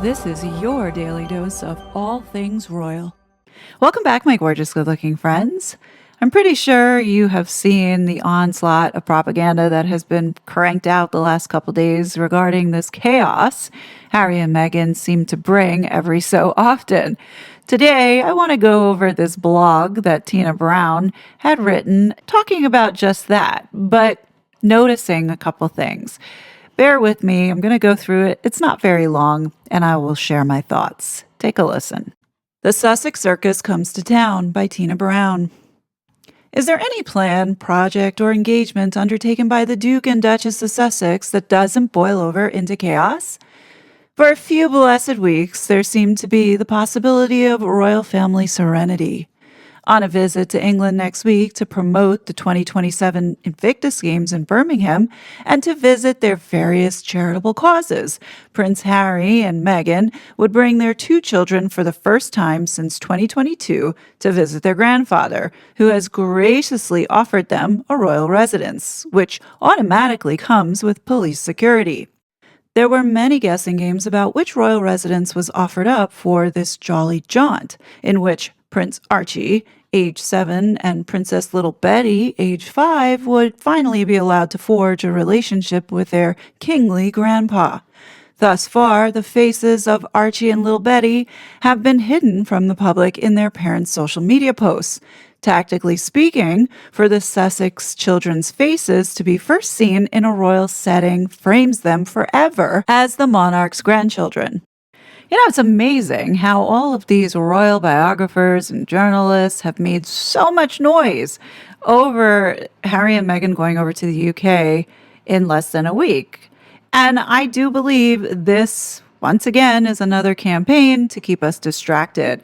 This is your daily dose of all things royal. Welcome back, my gorgeous, good looking friends. I'm pretty sure you have seen the onslaught of propaganda that has been cranked out the last couple days regarding this chaos Harry and Meghan seem to bring every so often. Today, I want to go over this blog that Tina Brown had written talking about just that, but noticing a couple things. Bear with me. I'm going to go through it. It's not very long, and I will share my thoughts. Take a listen. The Sussex Circus Comes to Town by Tina Brown. Is there any plan, project, or engagement undertaken by the Duke and Duchess of Sussex that doesn't boil over into chaos? For a few blessed weeks, there seemed to be the possibility of royal family serenity. On a visit to England next week to promote the 2027 Invictus Games in Birmingham and to visit their various charitable causes, Prince Harry and Meghan would bring their two children for the first time since 2022 to visit their grandfather, who has graciously offered them a royal residence, which automatically comes with police security. There were many guessing games about which royal residence was offered up for this jolly jaunt, in which Prince Archie, age 7, and Princess Little Betty, age 5, would finally be allowed to forge a relationship with their kingly grandpa. Thus far, the faces of Archie and Little Betty have been hidden from the public in their parents' social media posts. Tactically speaking, for the Sussex children's faces to be first seen in a royal setting frames them forever as the monarch's grandchildren. You know, it's amazing how all of these royal biographers and journalists have made so much noise over Harry and Meghan going over to the UK in less than a week. And I do believe this, once again, is another campaign to keep us distracted.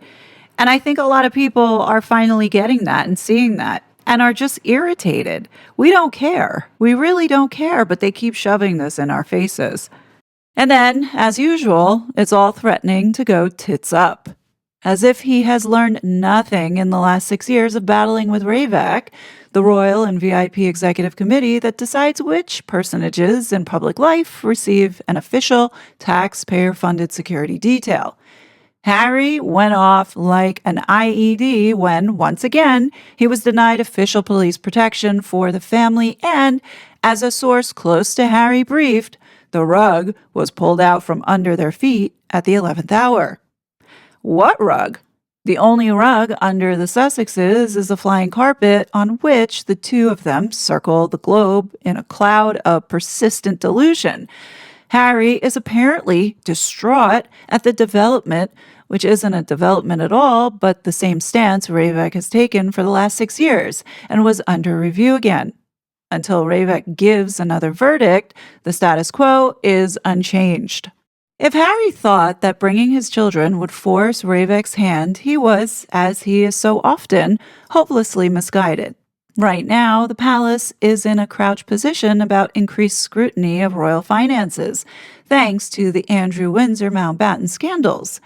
And I think a lot of people are finally getting that and seeing that and are just irritated. We don't care. We really don't care, but they keep shoving this in our faces. And then, as usual, it's all threatening to go tits up. As if he has learned nothing in the last 6 years of battling with Ravak, the Royal and VIP Executive Committee that decides which personages in public life receive an official taxpayer-funded security detail. Harry went off like an IED when, once again, he was denied official police protection for the family and, as a source close to Harry briefed, the rug was pulled out from under their feet at the 11th hour. What rug? The only rug under the Sussexes is a flying carpet on which the two of them circle the globe in a cloud of persistent delusion. Harry is apparently distraught at the development, which isn't a development at all, but the same stance Ravak has taken for the last 6 years and was under review again. Until Ravak gives another verdict, the status quo is unchanged. If Harry thought that bringing his children would force Ravak's hand, he was, as he is so often, hopelessly misguided. Right now, the palace is in a crouched position about increased scrutiny of royal finances, thanks to the Andrew Windsor Mountbatten scandals.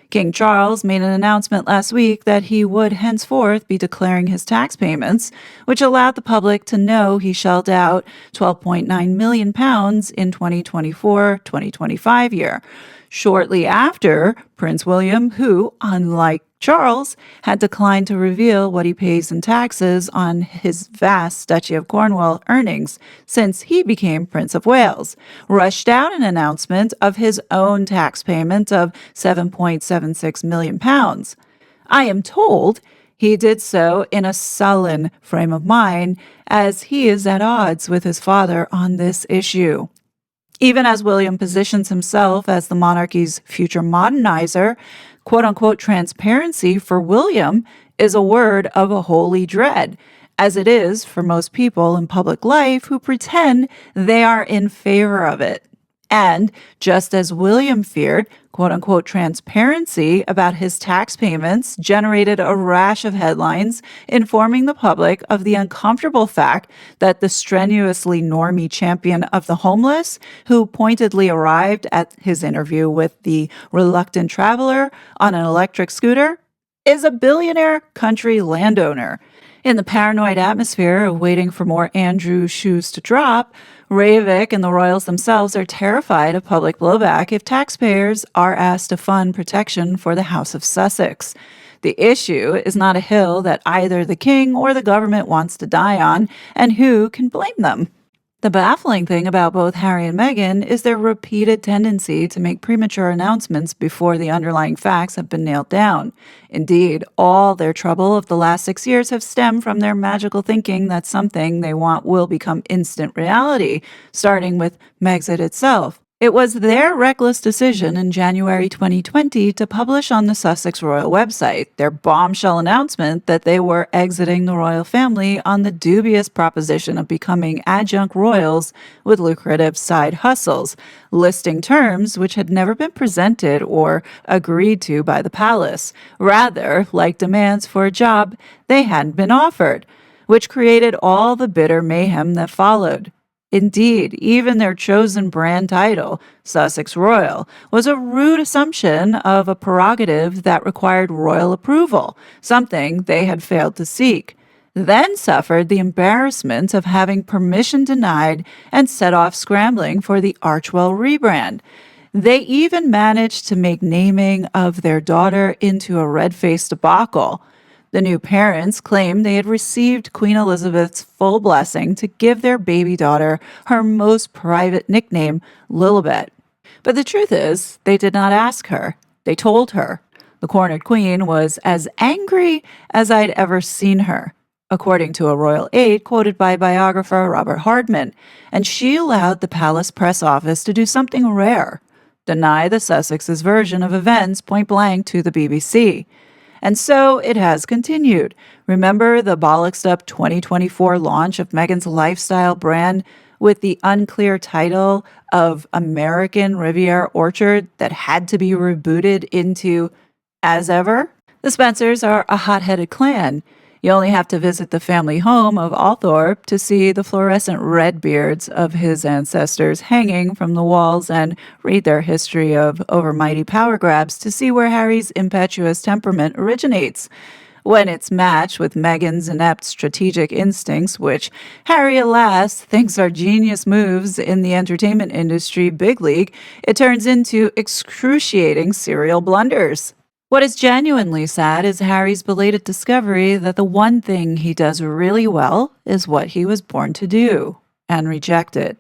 King Charles made an announcement last week that he would henceforth be declaring his tax payments, which allowed the public to know he shelled out £12.9 million in 2024-2025 year. Shortly after, Prince William, who, unlike Charles, had declined to reveal what he pays in taxes on his vast Duchy of Cornwall earnings since he became Prince of Wales, rushed out an announcement of his own tax payment of £7.76 million. I am told he did so in a sullen frame of mind, as he is at odds with his father on this issue. Even as William positions himself as the monarchy's future modernizer, quote-unquote transparency for William is a word of a holy dread, as it is for most people in public life who pretend they are in favor of it. And just as William feared, quote-unquote transparency about his tax payments generated a rash of headlines informing the public of the uncomfortable fact that the strenuously normie champion of the homeless, who pointedly arrived at his interview with the reluctant traveler on an electric scooter, is a billionaire country landowner. In the paranoid atmosphere of waiting for more Andrew shoes to drop, Ravik and the royals themselves are terrified of public blowback if taxpayers are asked to fund protection for the House of Sussex. The issue is not a hill that either the king or the government wants to die on, and who can blame them? The baffling thing about both Harry and Meghan is their repeated tendency to make premature announcements before the underlying facts have been nailed down. Indeed, all their trouble of the last 6 years have stemmed from their magical thinking that something they want will become instant reality, starting with Megxit itself. It was their reckless decision in January 2020 to publish on the Sussex Royal website their bombshell announcement that they were exiting the royal family on the dubious proposition of becoming adjunct royals with lucrative side hustles, listing terms which had never been presented or agreed to by the palace, rather like demands for a job they hadn't been offered, which created all the bitter mayhem that followed. Indeed, even their chosen brand title, Sussex Royal, was a rude assumption of a prerogative that required royal approval, something they had failed to seek, then suffered the embarrassment of having permission denied and set off scrambling for the Archwell rebrand. They even managed to make naming of their daughter into a red-faced debacle. The new parents claimed they had received Queen Elizabeth's full blessing to give their baby daughter her most private nickname, Lilibet. But the truth is, they did not ask her. They told her. The cornered queen was as angry as I'd ever seen her, according to a royal aide quoted by biographer Robert Hardman, and she allowed the palace press office to do something rare: deny the Sussex's version of events point blank to the BBC. And so it has continued. Remember the bollocksed up 2024 launch of Meghan's lifestyle brand with the unclear title of American Riviera Orchard that had to be rebooted into As Ever? The Spencers are a hot-headed clan. You only have to visit the family home of Althorpe to see the fluorescent red beards of his ancestors hanging from the walls and read their history of overmighty power grabs to see where Harry's impetuous temperament originates. When it's matched with Meghan's inept strategic instincts, which Harry, alas, thinks are genius moves in the entertainment industry big league, it turns into excruciating serial blunders. What is genuinely sad is Harry's belated discovery that the one thing he does really well is what he was born to do, and reject it.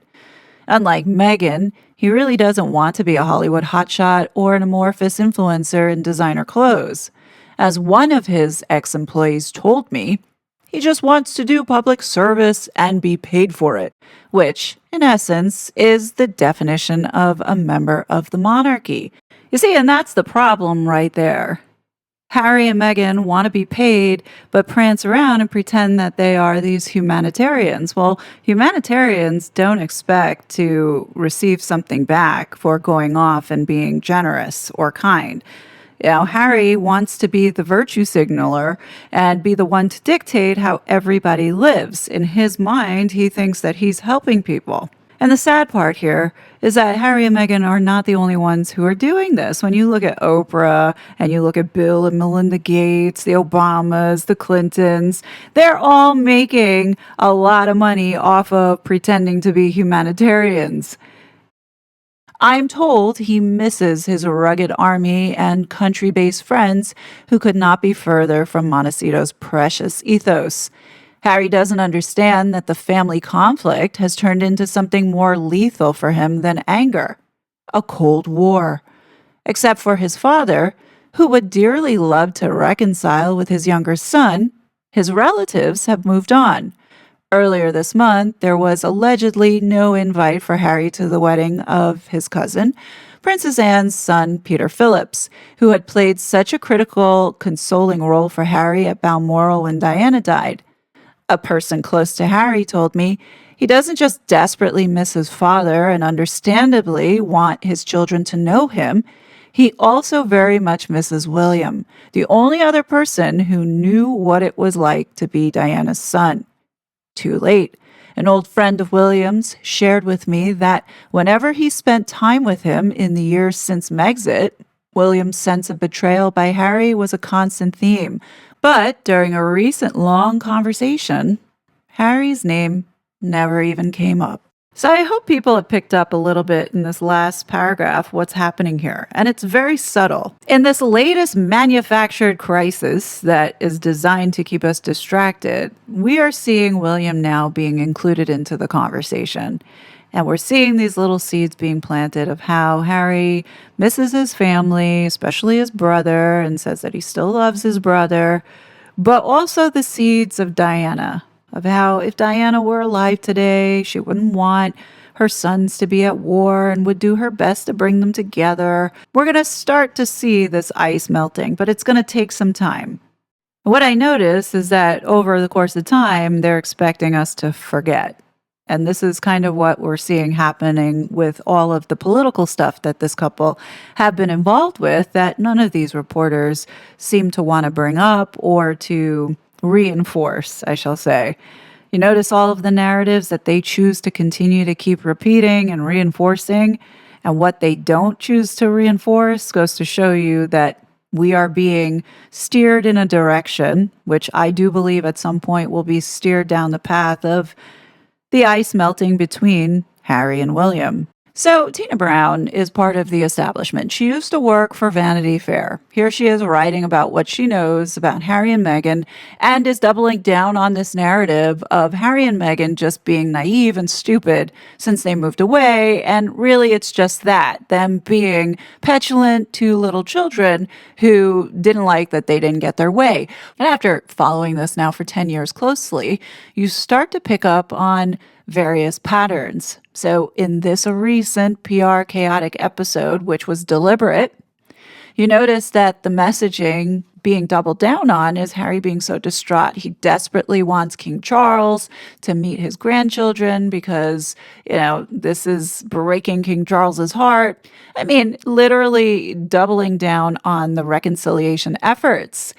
Unlike Meghan, he really doesn't want to be a Hollywood hotshot or an amorphous influencer in designer clothes. As one of his ex-employees told me, he just wants to do public service and be paid for it, which, in essence, is the definition of a member of the monarchy. You see, and that's the problem right there. Harry and Meghan want to be paid, but prance around and pretend that they are these humanitarians. Well, humanitarians don't expect to receive something back for going off and being generous or kind. Harry wants to be the virtue signaler and be the one to dictate how everybody lives. In his mind, he thinks that he's helping people. And the sad part here is that Harry and Meghan are not the only ones who are doing this. When you look at Oprah and you look at Bill and Melinda Gates, the Obamas, the Clintons, they're all making a lot of money off of pretending to be humanitarians. I'm told he misses his rugged army and country-based friends who could not be further from Montecito's precious ethos. Harry doesn't understand that the family conflict has turned into something more lethal for him than anger, a Cold War. Except for his father, who would dearly love to reconcile with his younger son, his relatives have moved on. Earlier this month, there was allegedly no invite for Harry to the wedding of his cousin, Princess Anne's son, Peter Phillips, who had played such a critical, consoling role for Harry at Balmoral when Diana died. A person close to Harry told me he doesn't just desperately miss his father and understandably want his children to know him, he also very much misses William, the only other person who knew what it was like to be Diana's son. Too late. An old friend of William's shared with me that whenever he spent time with him in the years since Megxit, William's sense of betrayal by Harry was a constant theme, but during a recent long conversation, Harry's name never even came up. So I hope people have picked up a little bit in this last paragraph what's happening here. And it's very subtle. In this latest manufactured crisis that is designed to keep us distracted, we are seeing William now being included into the conversation. And we're seeing these little seeds being planted of how Harry misses his family, especially his brother, and says that he still loves his brother, but also the seeds of Diana, of how if Diana were alive today, she wouldn't want her sons to be at war and would do her best to bring them together. We're going to start to see this ice melting, but it's going to take some time. What I notice is that over the course of time, they're expecting us to forget. And this is kind of what we're seeing happening with all of the political stuff that this couple have been involved with, that none of these reporters seem to want to bring up or to reinforce, I shall say. You notice all of the narratives that they choose to continue to keep repeating and reinforcing, and what they don't choose to reinforce goes to show you that we are being steered in a direction, which I do believe at some point will be steered down the path of the ice melting between Harry and William. So Tina Brown is part of the establishment. She used to work for Vanity Fair. Here she is writing about what she knows about Harry and Meghan and is doubling down on this narrative of Harry and Meghan just being naive and stupid since they moved away. And really, it's just that, them being petulant two little children who didn't like that they didn't get their way. And after following this now for 10 years closely, you start to pick up on various patterns. So in this recent PR chaotic episode, which was deliberate, you notice that the messaging being doubled down on is Harry being so distraught. He desperately wants King Charles to meet his grandchildren because, this is breaking King Charles's heart. I mean, literally doubling down on the reconciliation efforts.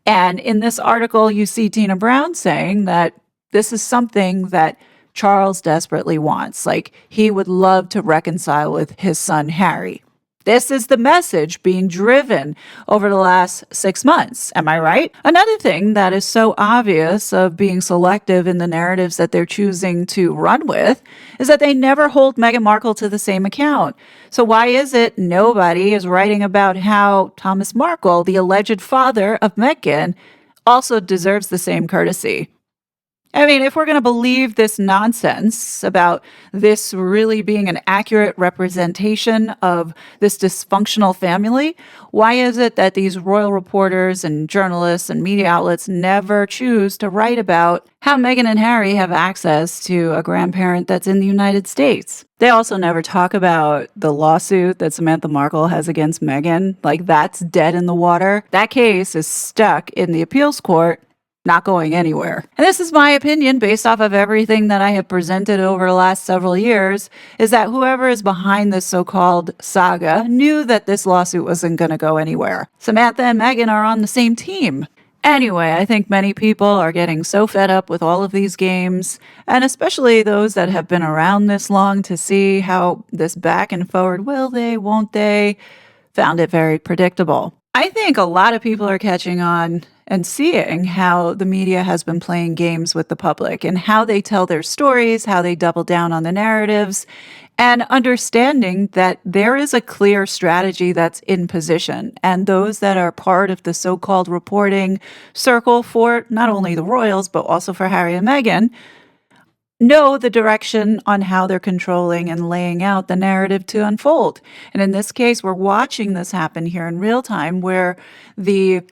And in this article, you see Tina Brown saying that this is something that Charles desperately wants. Like, he would love to reconcile with his son, Harry. This is the message being driven over the last 6 months. Am I right? Another thing that is so obvious of being selective in the narratives that they're choosing to run with is that they never hold Meghan Markle to the same account. So why is it nobody is writing about how Thomas Markle, the alleged father of Meghan, also deserves the same courtesy? I mean, if we're going to believe this nonsense about this really being an accurate representation of this dysfunctional family, why is it that these royal reporters and journalists and media outlets never choose to write about how Meghan and Harry have access to a grandparent that's in the United States? They also never talk about the lawsuit that Samantha Markle has against Meghan. Like, that's dead in the water. That case is stuck in the appeals court, not going anywhere. And this is my opinion based off of everything that I have presented over the last several years, is that whoever is behind this so-called saga knew that this lawsuit wasn't going to go anywhere. Samantha and Meghan are on the same team. Anyway, I think many people are getting so fed up with all of these games, and especially those that have been around this long to see how this back and forward, will they, won't they, found it very predictable. I think a lot of people are catching on and seeing how the media has been playing games with the public and how they tell their stories, how they double down on the narratives, and understanding that there is a clear strategy that's in position. And those that are part of the so-called reporting circle for not only the royals, but also for Harry and Meghan, know the direction on how they're controlling and laying out the narrative to unfold. And in this case, we're watching this happen here in real time, where the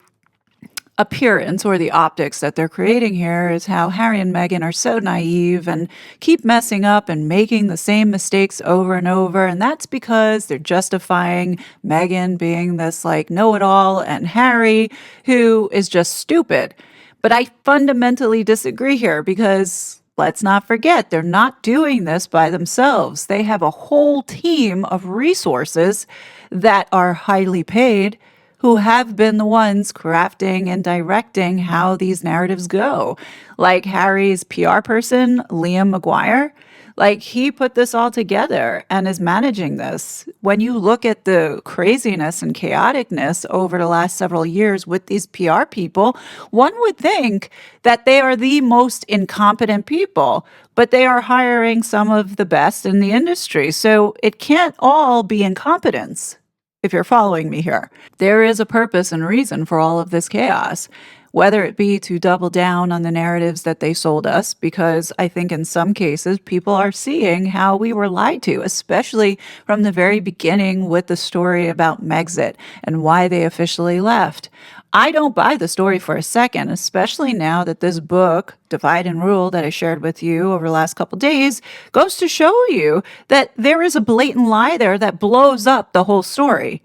appearance or the optics that they're creating here is how Harry and Meghan are so naive and keep messing up and making the same mistakes over and over. And that's because they're justifying Meghan being this like know-it-all and Harry, who is just stupid. But I fundamentally disagree here, because let's not forget, they're not doing this by themselves. They have a whole team of resources that are highly paid, who have been the ones crafting and directing how these narratives go. Like Harry's PR person, Liam McGuire. Like, he put this all together and is managing this. When you look at the craziness and chaoticness over the last several years with these PR people, one would think that they are the most incompetent people, but they are hiring some of the best in the industry. So it can't all be incompetence, if you're following me here. There is a purpose and reason for all of this chaos, whether it be to double down on the narratives that they sold us, because I think in some cases people are seeing how we were lied to, especially from the very beginning with the story about Megxit and why they officially left. I don't buy the story for a second, especially now that this book, Divide and Rule, that I shared with you over the last couple of days, goes to show you that there is a blatant lie there that blows up the whole story.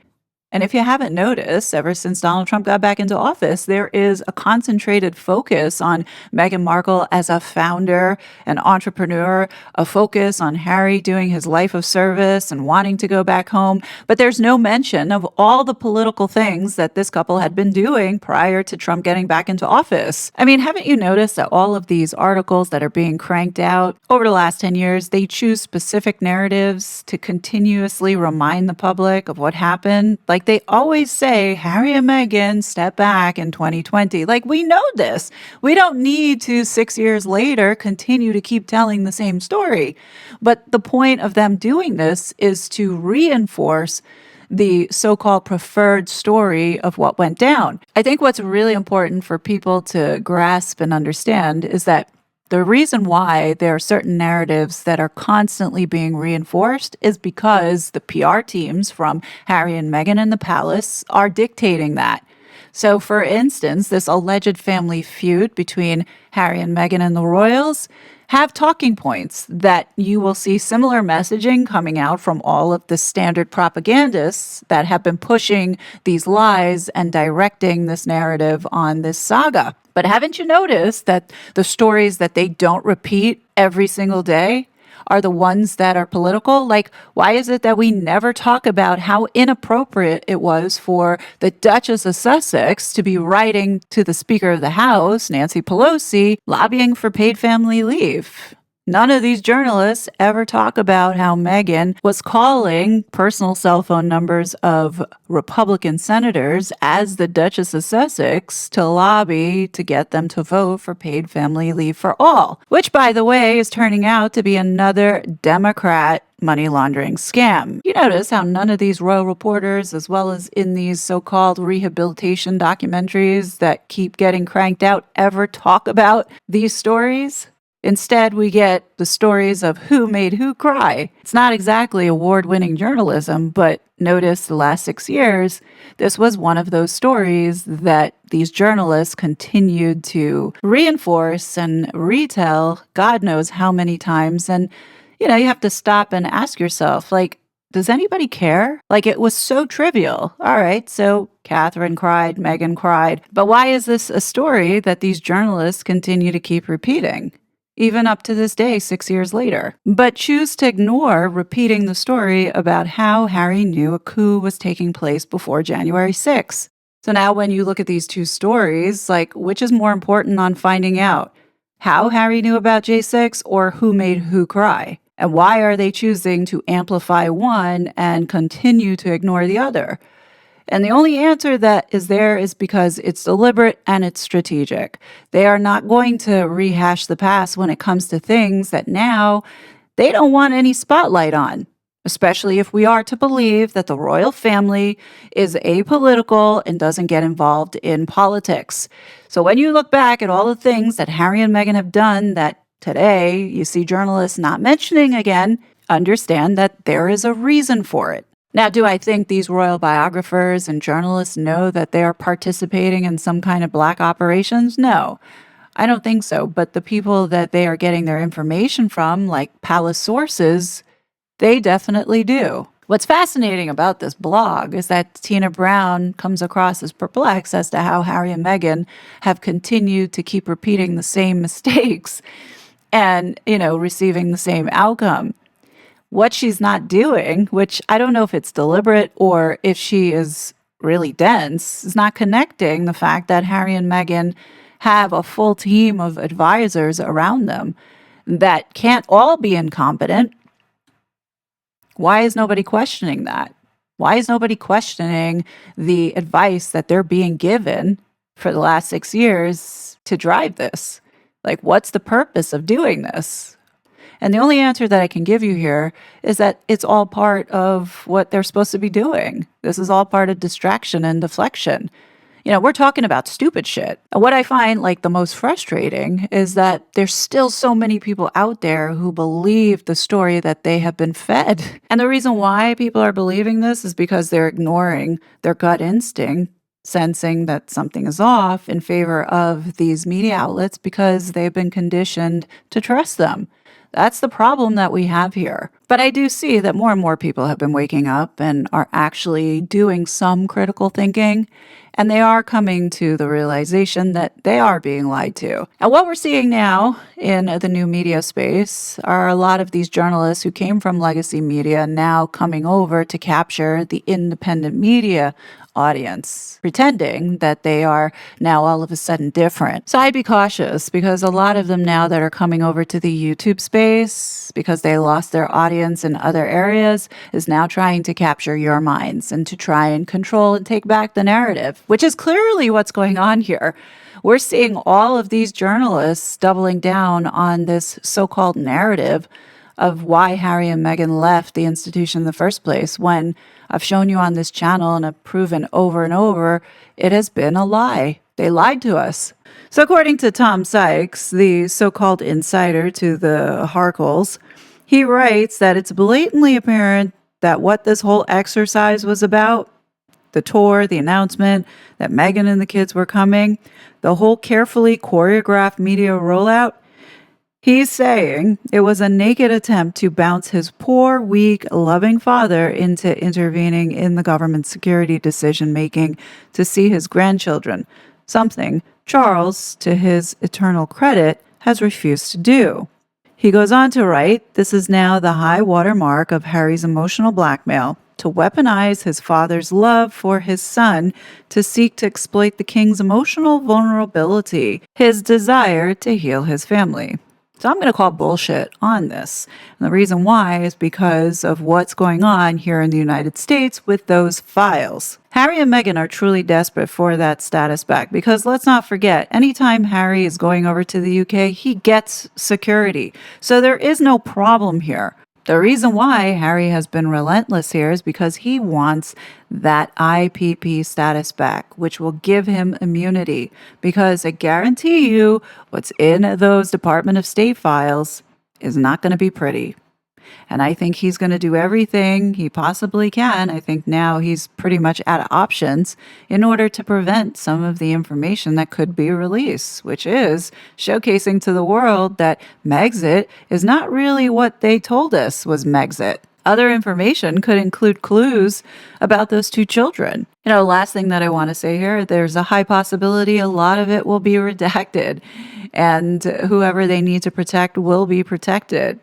And if you haven't noticed, ever since Donald Trump got back into office, there is a concentrated focus on Meghan Markle as a founder, an entrepreneur, a focus on Harry doing his life of service and wanting to go back home. But there's no mention of all the political things that this couple had been doing prior to Trump getting back into office. I mean, haven't you noticed that all of these articles that are being cranked out over the last 10 years, they choose specific narratives to continuously remind the public of what happened? Like, they always say, Harry and Meghan step back in 2020. Like, we know this. We don't need to, 6 years later, continue to keep telling the same story. But the point of them doing this is to reinforce the so-called preferred story of what went down. I think what's really important for people to grasp and understand is that the reason why there are certain narratives that are constantly being reinforced is because the PR teams from Harry and Meghan and the palace are dictating that. So, for instance, this alleged family feud between Harry and Meghan and the royals have talking points that you will see similar messaging coming out from all of the standard propagandists that have been pushing these lies and directing this narrative on this saga. But haven't you noticed that the stories that they don't repeat every single day are the ones that are political? Like, why is it that we never talk about how inappropriate it was for the Duchess of Sussex to be writing to the Speaker of the House, Nancy Pelosi, lobbying for paid family leave? None of these journalists ever talk about how Meghan was calling personal cell phone numbers of Republican senators as the Duchess of Sussex to lobby to get them to vote for paid family leave for all, which, by the way, is turning out to be another Democrat money laundering scam. You notice how none of these royal reporters, as well as in these so-called rehabilitation documentaries that keep getting cranked out, ever talk about these stories? Instead, we get the stories of who made who cry. It's not exactly award-winning journalism, but notice the last 6 years, this was one of those stories that these journalists continued to reinforce and retell God knows how many times. And, you have to stop and ask yourself, like, does anybody care? Like, it was so trivial. All right, so Catherine cried, Meghan cried. But why is this a story that these journalists continue to keep repeating? Even up to this day, 6 years later, but choose to ignore repeating the story about how Harry knew a coup was taking place before January 6th. So now when you look at these two stories, like, which is more important on finding out? How Harry knew about J6 or who made who cry? And why are they choosing to amplify one and continue to ignore the other? And the only answer that is there is because it's deliberate and it's strategic. They are not going to rehash the past when it comes to things that now they don't want any spotlight on, especially if we are to believe that the royal family is apolitical and doesn't get involved in politics. So when you look back at all the things that Harry and Meghan have done that today you see journalists not mentioning again, understand that there is a reason for it. Now, do I think these royal biographers and journalists know that they are participating in some kind of black operations? No, I don't think so. But the people that they are getting their information from, like palace sources, they definitely do. What's fascinating about this blog is that Tina Brown comes across as perplexed as to how Harry and Meghan have continued to keep repeating the same mistakes and, receiving the same outcome. What she's not doing, which I don't know if it's deliberate or if she is really dense, is not connecting the fact that Harry and Meghan have a full team of advisors around them that can't all be incompetent. Why is nobody questioning that? Why is nobody questioning the advice that they're being given for the last 6 years to drive this? Like, what's the purpose of doing this? And the only answer that I can give you here is that it's all part of what they're supposed to be doing. This is all part of distraction and deflection. We're talking about stupid shit. And what I find like the most frustrating is that there's still so many people out there who believe the story that they have been fed. And the reason why people are believing this is because they're ignoring their gut instinct, sensing that something is off in favor of these media outlets because they've been conditioned to trust them. That's the problem that we have here. But I do see that more and more people have been waking up and are actually doing some critical thinking. And they are coming to the realization that they are being lied to. And what we're seeing now in the new media space are a lot of these journalists who came from legacy media now coming over to capture the independent media audience, pretending that they are now all of a sudden different. So I'd be cautious because a lot of them now that are coming over to the YouTube space because they lost their audience in other areas is now trying to capture your minds and to try and control and take back the narrative, which is clearly what's going on here. We're seeing all of these journalists doubling down on this so-called narrative of why Harry and Meghan left the institution in the first place, when I've shown you on this channel and have proven over and over it has been a lie. They lied to us. So according to Tom Sykes, the so-called insider to the Harkles, he writes that it's blatantly apparent that what this whole exercise was about, the tour, the announcement that Meghan and the kids were coming, the whole carefully choreographed media rollout, he's saying it was a naked attempt to bounce his poor, weak, loving father into intervening in the government security decision-making to see his grandchildren, something Charles, to his eternal credit, has refused to do. He goes on to write, this is now the high water mark of Harry's emotional blackmail, to weaponize his father's love for his son, to seek to exploit the king's emotional vulnerability, his desire to heal his family. So I'm going to call bullshit on this. And the reason why is because of what's going on here in the United States with those files. Harry and Meghan are truly desperate for that status back because let's not forget, anytime Harry is going over to the UK, he gets security. So there is no problem here. The reason why Harry has been relentless here is because he wants that IPP status back, which will give him immunity. Because I guarantee you, what's in those Department of State files is not going to be pretty. And I think he's going to do everything he possibly can. I think now he's pretty much out of options in order to prevent some of the information that could be released, which is showcasing to the world that Megxit is not really what they told us was Megxit. Other information could include clues about those two children. Last thing that I want to say here, there's a high possibility a lot of it will be redacted, and whoever they need to protect will be protected.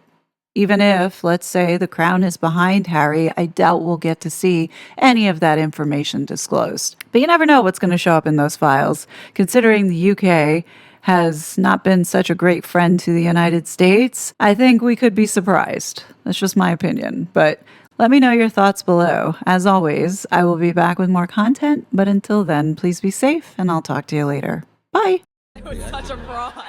Even if, let's say, the crown is behind Harry, I doubt we'll get to see any of that information disclosed. But you never know what's going to show up in those files, considering the UK has not been such a great friend to the United States. I think we could be surprised. That's just my opinion. But let me know your thoughts below. As always, I will be back with more content. But until then, please be safe, and I'll talk to you later. Bye. It was such a fraud.